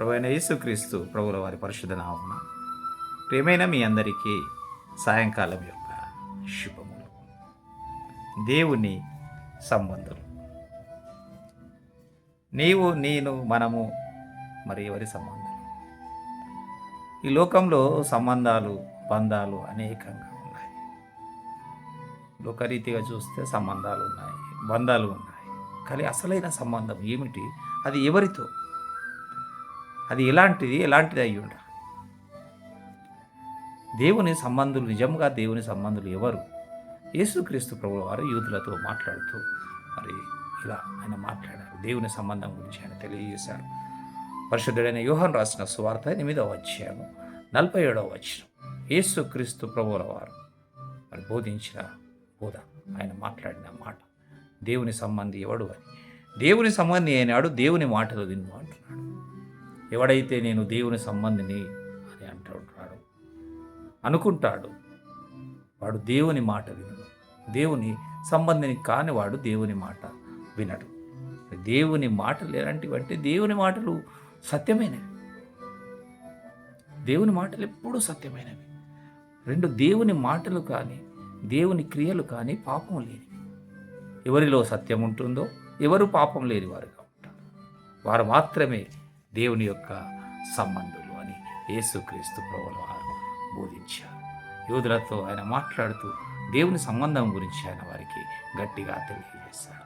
ప్రభువైన యేసుక్రీస్తు ప్రభువుల వారి పరిశుద్ధ నామమున ప్రియమైన మీ అందరికీ సాయంకాలం యొక్క శుభములు. దేవుని సంబంధులు, నీవు నేను మనము మరి ఎవరి సంబంధాలు? ఈ లోకంలో సంబంధాలు బంధాలు అనేకంగా ఉన్నాయి. లోకరీతిగా చూస్తే సంబంధాలు ఉన్నాయి, బంధాలు ఉన్నాయి. కానీ అసలైన సంబంధం ఏమిటి? అది ఎవరితో? అది ఎలాంటిది అయి ఉండాలి? దేవుని సంబంధులు, నిజంగా దేవుని సంబంధులు ఎవరు? యేసుక్రీస్తు ప్రభువు వారు యూదులతో మాట్లాడుతూ మరి ఇలా ఆయన మాట్లాడారు. దేవుని సంబంధం గురించి ఆయన తెలియజేశారు. పరిశుద్ధుడైన యోహాను రాసిన సువార్త 8వ అధ్యాయము 47వ వచనం. యేసుక్రీస్తు ప్రభువుల వారు మరి బోధించిన బోధ, ఆయన మాట్లాడిన మాట, దేవుని సంబంధి ఎవడు అని. దేవుని సంబంధి అయినాడు, దేవుని మాటలు విను అంటున్నాడు. ఎవడైతే నేను దేవుని సంబంధిని అని అంటుంటాడు అనుకుంటాడు, వాడు దేవుని మాట వినడు. దేవుని సంబంధిని కాని వాడు దేవుని మాట వినడు. దేవుని మాటలు ఎలాంటివంటే, దేవుని మాటలు సత్యమైనవి. దేవుని మాటలు ఎప్పుడూ సత్యమైనవి. దేవుని మాటలు కానీ దేవుని క్రియలు కానీ పాపం లేనివి. ఎవరిలో సత్యం ఉంటుందో ఎవరు పాపం లేని వారుగా ఉంటారు. వారు మాత్రమే దేవుని యొక్క సంబంధులు అని యేసుక్రీస్తు ప్రభువుల వారు బోధించారు. యూదులతో ఆయన మాట్లాడుతూ దేవుని సంబంధం గురించి ఆయన వారికి గట్టిగా తెలియజేశారు.